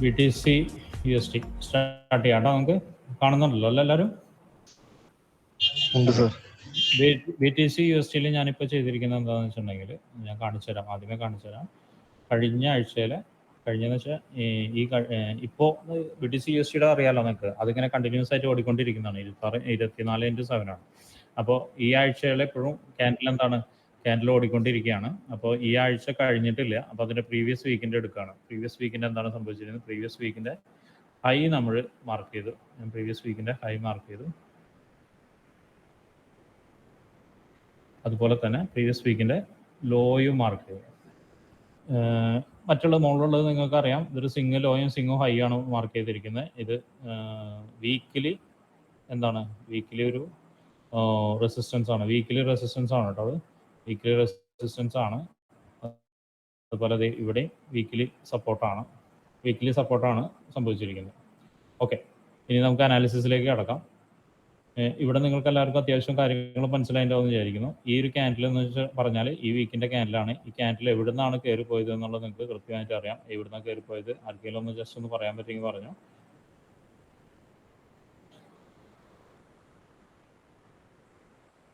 BTC USD start ചെയ്യാം കേട്ടോ. നമുക്ക് കാണുന്നുണ്ടല്ലോ അല്ല എല്ലാവരും? BTC USD ഞാനിപ്പോൾ ചെയ്തിരിക്കുന്നത് എന്താണെന്ന് വെച്ചിട്ടുണ്ടെങ്കിൽ ഞാൻ കാണിച്ചു തരാം. ആദ്യമേ കാണിച്ചു തരാം. കഴിഞ്ഞ ആഴ്ചയിൽ കഴിഞ്ഞെന്ന് വെച്ചാൽ ഇപ്പോൾ BTC USD അറിയാമല്ലോ നിങ്ങൾക്ക്, അതിങ്ങനെ കണ്ടിന്യൂസ് ആയിട്ട് ഓടിക്കൊണ്ടിരിക്കുന്നതാണ്. 24/7 ആണ്. അപ്പോൾ ഈ ആഴ്ചയിൽ എപ്പോഴും ക്യാൻഡിൽ എന്താണ്, ക്യാൻഡിൽ ഓടിക്കൊണ്ടിരിക്കുകയാണ്. അപ്പോൾ ഈ ആഴ്ച കഴിഞ്ഞിട്ടില്ല. അപ്പോൾ അതിൻ്റെ പ്രീവിയസ് വീക്കിൻ്റെ എടുക്കുകയാണ്. പ്രീവിയസ് വീക്കിൻ്റെ എന്താണ് സംഭവിച്ചിരുന്നത്? പ്രീവിയസ് വീക്കിൻ്റെ ഹൈ നമ്മൾ മാർക്ക് ചെയ്തു. ഞാൻ പ്രീവിയസ് വീക്കിൻ്റെ ഹൈ മാർക്ക് ചെയ്തു. അതുപോലെ തന്നെ പ്രീവിയസ് വീക്കിൻ്റെ ലോയും മാർക്ക് ചെയ്തു. മറ്റുള്ള മുകളിലുള്ളത് നിങ്ങൾക്കറിയാം, ഇതൊരു സിംഗിൾ ലോയും സിംഗിൾ ഹൈ ആണ് മാർക്ക് ചെയ്തിരിക്കുന്നത്. ഇത് വീക്കിലി എന്താണ്, വീക്കിലി ഒരു റെസിസ്റ്റൻസ് ആണ്, വീക്കിലി റെസിസ്റ്റൻസ് ആണ് കേട്ടോ. അത് വീക്കിലി റെസിസ്റ്റൻസ് ആണ്. അതുപോലെ ഇവിടെ വീക്കിലി സപ്പോർട്ടാണ്, വീക്കിലി സപ്പോർട്ടാണ് സംഭവിച്ചിരിക്കുന്നത്. ഓക്കെ, ഇനി നമുക്ക് അനാലിസിസിലേക്ക് കടക്കാം. ഇവിടെ നിങ്ങൾക്ക് എല്ലാവർക്കും അത്യാവശ്യം കാര്യങ്ങൾ മനസ്സിലായിട്ടുണ്ടാവും എന്ന് വിചാരിക്കുന്നു. ഈ ഒരു ക്യാൻഡിൽ എന്ന് വെച്ചാൽ പറഞ്ഞാൽ ഈ വീക്കിൻ്റെ ക്യാൻഡിലാണ്. ഈ ക്യാൻഡിൽ എവിടെ നിന്നാണ് കയറി പോയത് എന്നുള്ളത് നിങ്ങൾക്ക് കൃത്യമായിട്ട് അറിയാം. എവിടെ നിന്നാണ് കയറി പോയത്? ആർക്കെങ്കിലും ഒന്ന് ജസ്റ്റ് ഒന്ന് പറയാൻ പറ്റുമെങ്കിൽ പറഞ്ഞു.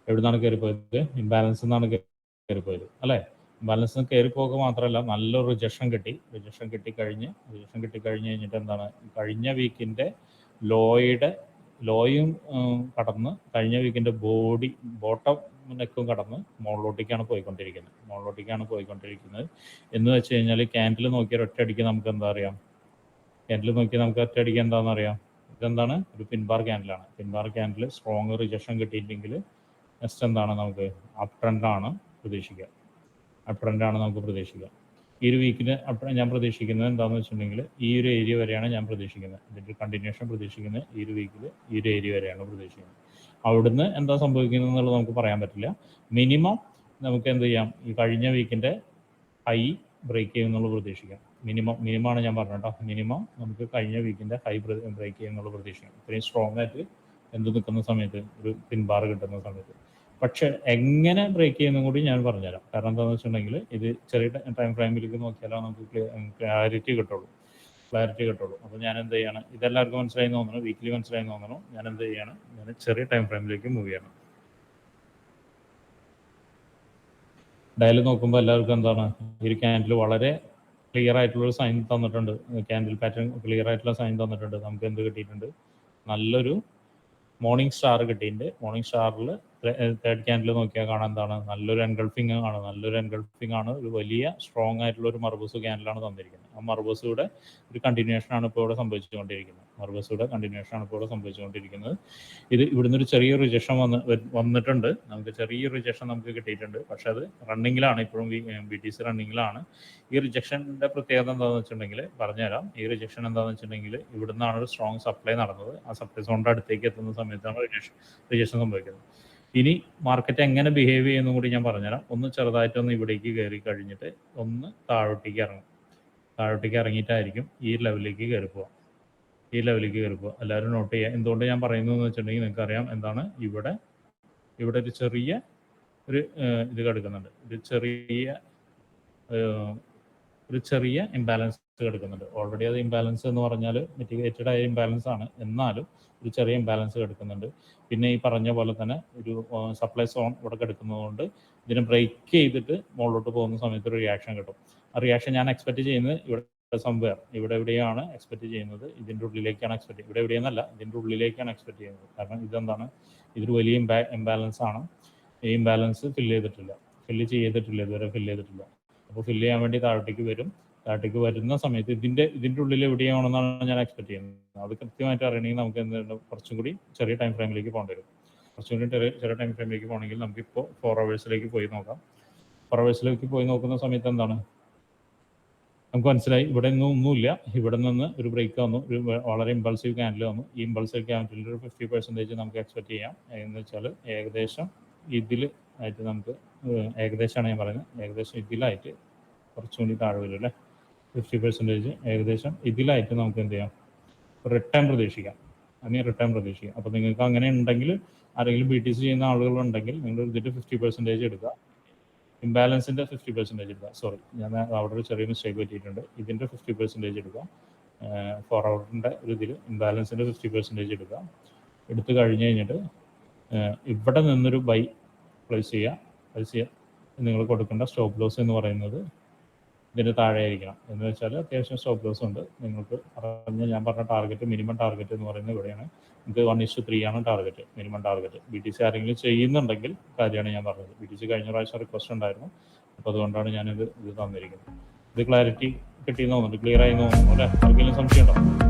എവിടെ നിന്നാണ് കയറി പോയത്? ഇംബാലൻസ് നിന്നാണ് കയറി പോയത് അല്ലേ? ഇംബാലൻസ് കയറി പോകുക മാത്രമല്ല, നല്ലൊരു റിജക്ഷൻ കിട്ടിക്കഴിഞ്ഞിട്ട് എന്താണ്, കഴിഞ്ഞ വീക്കിൻ്റെ ലോയും കടന്ന് കഴിഞ്ഞ വീക്കിൻ്റെ ബോട്ടം നെക്കും കടന്ന് മുകളിലോട്ടേക്കാണ് പോയിക്കൊണ്ടിരിക്കുന്നത്. എന്ന് വെച്ച് കഴിഞ്ഞാൽ ക്യാൻഡിൽ നോക്കിയാൽ ഒറ്റയടിക്ക് നമുക്ക് എന്താ അറിയാം? ക്യാൻഡിൽ നോക്കിയാൽ നമുക്ക് ഒറ്റയടിക്ക് എന്താണെന്ന് അറിയാം? ഇതെന്താണ്? ഒരു പിൻബാർ ക്യാൻഡിലാണ്. പിൻബാർ ക്യാൻഡിൽ സ്ട്രോങ് റിജക്ഷൻ കിട്ടിയില്ലെങ്കിൽ നെക്സ്റ്റ് എന്താണ്, നമുക്ക് അപ് ട്രെൻഡാണ് പ്രതീക്ഷിക്കുക. ഈ ഒരു വീക്കിൽ ഞാൻ പ്രതീക്ഷിക്കുന്നത് എന്താണെന്ന് വെച്ചിട്ടുണ്ടെങ്കിൽ ഈ ഒരു ഏരിയ വരെയാണ് ഞാൻ പ്രതീക്ഷിക്കുന്നത്. ഇതിൻ്റെ കണ്ടിന്യൂഷൻ പ്രതീക്ഷിക്കുന്നത് ഈ ഒരു വീക്കിൽ ഈ ഒരു ഏരിയ വരെയാണ് പ്രതീക്ഷിക്കുന്നത്. അവിടുന്ന് എന്താ സംഭവിക്കുന്നത് എന്നുള്ളത് നമുക്ക് പറയാൻ പറ്റില്ല. മിനിമം നമുക്ക് എന്ത് ചെയ്യാം? ഈ കഴിഞ്ഞ വീക്കിൻ്റെ ഹൈ ബ്രേക്ക് ചെയ്യുമെന്നുള്ള പ്രതീക്ഷിക്കാം. മിനിമമാണ് ഞാൻ പറഞ്ഞത് കേട്ടോ. മിനിമം നമുക്ക് കഴിഞ്ഞ വീക്കിൻ്റെ ഹൈ ബ്രേക്ക് ചെയ്യുമെന്നുള്ള പ്രതീക്ഷിക്കാം. ഇത്രയും സ്ട്രോങ് ആയിട്ട് നിൽക്കുന്ന സമയത്ത്, ഒരു പിൻബാർ കിട്ടുന്ന സമയത്ത്. പക്ഷേ എങ്ങനെ ബ്രേക്ക് ചെയ്യുന്നതും കൂടി ഞാൻ പറഞ്ഞുതരാം. കാരണം എന്താണെന്ന് വെച്ചിട്ടുണ്ടെങ്കിൽ ഇത് ചെറിയ ടൈം ഫ്രെയിമിലേക്ക് നോക്കിയാലാണ് നമുക്ക് ക്ലാരിറ്റി കിട്ടുള്ളൂ. അപ്പോൾ ഞാൻ എന്ത് ചെയ്യണം? ഇതെല്ലാവർക്കും മനസ്സിലായി തോന്നണം, വീക്കിലി മനസ്സിലായി തോന്നണം. ഞാൻ എന്ത് ചെയ്യണം? ഞാൻ ചെറിയ ടൈം ഫ്രെയിമിലേക്ക് മൂവ് ചെയ്യണം. ഡയൽ നോക്കുമ്പോൾ എല്ലാവർക്കും എന്താണ്, ഈ ഒരു ക്യാൻഡിൽ വളരെ ക്ലിയർ ആയിട്ടുള്ളൊരു സൈൻ തന്നിട്ടുണ്ട്. ക്യാൻഡിൽ പാറ്റേൺ ക്ലിയർ ആയിട്ടുള്ള സൈൻ തന്നിട്ടുണ്ട്. നമുക്ക് എന്ത് കിട്ടിയിട്ടുണ്ട്? നല്ലൊരു മോർണിംഗ് സ്റ്റാർ കിട്ടിയിട്ടുണ്ട്. മോർണിംഗ് സ്റ്റാറിൽ തേർഡ് ക്യാൻഡിൽ നോക്കിയാൽ കാണാൻ എന്താണ്, നല്ലൊരു എൻഗൾഫിംഗ് ആണ്. ഒരു വലിയ സ്ട്രോങ് ആയിട്ടുള്ള ഒരു മർബൂസ് ക്യാൻഡിലാണ് തന്നിരിക്കുന്നത്. ആ മർബൂസിയുടെ ഒരു കണ്ടിന്യൂഷനാണ് ഇപ്പോൾ ഇവിടെ സംഭവിച്ചുകൊണ്ടിരിക്കുന്നത്. ഇത് ഇവിടുന്ന് ഒരു ചെറിയ റിജക്ഷൻ വന്നിട്ടുണ്ട്. നമുക്ക് ചെറിയ റിജക്ഷൻ നമുക്ക് കിട്ടിയിട്ടുണ്ട്. പക്ഷെ അത് റണ്ണിങ്ങിലാണ്, ഇപ്പോഴും BTC റണ്ണിങ്ങിലാണ്. ഈ റിജക്ഷൻ്റെ പ്രത്യേകത എന്താണെന്ന് വെച്ചിട്ടുണ്ടെങ്കിൽ പറഞ്ഞുതരാം. ഈ റിജക്ഷൻ എന്താണെന്ന് വെച്ചിട്ടുണ്ടെങ്കിൽ ഇവിടുന്നാണ് ഒരു സ്ട്രോങ് സപ്ലൈ നടന്നത്. ആ സപ്ലൈ സോണിൻ്റെ അടുത്തേക്ക് എത്തുന്ന സമയത്താണ് റിജക്ഷൻ സംഭവിക്കുന്നത്. ഇനി മാർക്കറ്റ് എങ്ങനെ ബിഹേവ് ചെയ്യുന്നു കൂടി ഞാൻ പറഞ്ഞുതരാം. ഒന്ന് ചെറുതായിട്ടൊന്ന് ഇവിടേക്ക് കയറി കഴിഞ്ഞിട്ട് ഒന്ന് താഴോട്ടേക്ക് ഇറങ്ങിയിട്ടായിരിക്കും ഈ ലെവലിലേക്ക് കയറി പോവാം. എല്ലാവരും നോട്ട് ചെയ്യുക. എന്തുകൊണ്ട് ഞാൻ പറയുന്നതെന്ന് വെച്ചിട്ടുണ്ടെങ്കിൽ നിങ്ങൾക്കറിയാം എന്താണ്, ഇവിടെ ഒരു ചെറിയ ഇത് കിടക്കുന്നുണ്ട്. ഒരു ചെറിയ ഇംബാലൻസ് കിടക്കുന്നുണ്ട്. ഓൾറെഡി അത് ഇംബാലൻസ് എന്ന് പറഞ്ഞാൽ മിറ്റിഗേറ്റഡ് ആയ ഇംബാലൻസ് ആണ്. എന്നാലും ഒരു ചെറിയ ഇംബാലൻസ് കിടക്കുന്നുണ്ട്. പിന്നെ ഈ പറഞ്ഞ പോലെ തന്നെ ഒരു സപ്ലൈ സോൺ ഇവിടെ കിടക്കുന്നതുകൊണ്ട് ഇതിനെ ബ്രേക്ക് ചെയ്തിട്ട് മുകളിലോട്ട് പോകുന്ന സമയത്ത് ഒരു റിയാക്ഷൻ കിട്ടും. ആ റിയാക്ഷൻ ഞാൻ എക്സ്പെക്ട് ചെയ്യുന്നത് ഇവിടെ എവിടെയാണ് എക്സ്പെക്ട് ചെയ്യുന്നത്? ഇതിൻ്റെ ഉള്ളിലേക്കാണ് ഇവിടെ എവിടെയെന്നല്ല, ഇതിൻ്റെ ഉള്ളിലേക്കാണ് എക്സ്പെക്ട് ചെയ്യുന്നത്. കാരണം ഇതെന്താണ്, ഇതൊരു വലിയ ഇംബാലൻസ് ആണ്. ഈ ഇംബാലൻസ് ഫില്ല് ചെയ്തിട്ടില്ല ഇതുവരെ. അപ്പോൾ ഫില്ല് ചെയ്യാൻ വേണ്ടി താഴോട്ടേക്ക് വരുന്ന സമയത്ത് ഇതിൻ്റെ ഉള്ളിൽ എവിടെയാണെന്നാണ് ഞാൻ എക്സ്പെക്ട് ചെയ്യുന്നത്. അത് കൃത്യമായിട്ട് അറിയണമെങ്കിൽ നമുക്ക് എന്താണ്, കുറച്ചും കൂടി ചെറിയ ടൈം ഫ്രെയിമിലേക്ക് പോകേണ്ടി വരും. ചെറിയ ടൈം ഫ്രെയിമിലേക്ക് പോകണമെങ്കിൽ നമുക്കിപ്പോൾ 4 hours പോയി നോക്കാം. 4 hours പോയി നോക്കുന്ന സമയത്ത് എന്താണ് നമുക്ക് മനസ്സിലായി, ഇവിടെ ഒന്നുമില്ല. ഇവിടെ നിന്ന് ഒരു ബ്രേക്ക് വന്നു, ഒരു വളരെ ഇമ്പൾസീവ് ക്യാൻഡിൽ വന്നു. ഈ ഇമ്പൾസീവ് ക്യാൻഡിലിൻ്റെ ഒരു 50% നമുക്ക് എക്സ്പെക്ട് ചെയ്യാം. എന്ന് വെച്ചാൽ ഏകദേശം ഇതിലായിട്ട് നമുക്ക്, ഏകദേശമാണ് ഞാൻ പറയുന്നത്, ഏകദേശം ഇതിലായിട്ട് കുറച്ചുകൂടി താഴെ വരും അല്ലേ. 50% ഏകദേശം ഇതിലായിട്ട് നമുക്ക് എന്ത് ചെയ്യാം? റിട്ടേൺ പ്രതീക്ഷിക്കാം. അപ്പോൾ നിങ്ങൾക്ക് അങ്ങനെ ഉണ്ടെങ്കിൽ, ആരെങ്കിലും BTC ചെയ്യുന്ന ആളുകളുണ്ടെങ്കിൽ നിങ്ങൾ ഇതിൻ്റെ 50% എടുക്കുക. ഇംബാലൻസിൻ്റെ 50% എടുക്കുക. സോറി, ഞാൻ അവിടെ ഒരു ചെറിയ മിസ്റ്റേക്ക് പറ്റിയിട്ടുണ്ട്. ഇതിൻ്റെ 50% എടുക്കുക. 4 ഹവറിൻ്റെ ഒരു ഇതിൽ ഇംബാലൻസിൻ്റെ 50% എടുക്കുക. എടുത്തു കഴിഞ്ഞ് കഴിഞ്ഞിട്ട് ഇവിടെ നിന്നൊരു ബൈ പ്ലേസ് ചെയ്യുക. നിങ്ങൾ കൊടുക്കേണ്ട സ്റ്റോപ്പ് ലോസ് എന്ന് പറയുന്നത് ഇതിന് താഴെ ആയിരിക്കണം. എന്ന് വെച്ചാൽ അത്യാവശ്യം സ്റ്റോപ്പ് ലോസ് ഉണ്ട്. നിങ്ങൾക്ക് ഞാൻ പറഞ്ഞ ടാർഗറ്റ്, മിനിമം ടാർഗറ്റ് എന്ന് പറയുന്നത് ഇവിടെയാണ്. നിങ്ങൾക്ക് 1:3 ആണ് ടാർഗറ്റ്, മിനിമം ടാർഗറ്റ്. BTC ആരെങ്കിലും ചെയ്യുന്നുണ്ടെങ്കിൽ കാര്യമാണ് ഞാൻ പറഞ്ഞത്. BTC കഴിഞ്ഞ പ്രാവശ്യം റിക്വസ്റ്റ് ഉണ്ടായിരുന്നു, അപ്പോൾ അതുകൊണ്ടാണ് ഞാനിത് തന്നിരിക്കുന്നത്. ഇത് ക്ലാരിറ്റി കിട്ടിയെന്ന് തോന്നുന്നുണ്ട്, ക്ലിയർ ആയി തോന്നുന്നു അല്ലേ? ആർക്കെങ്കിലും സംശയം ഉണ്ടോ?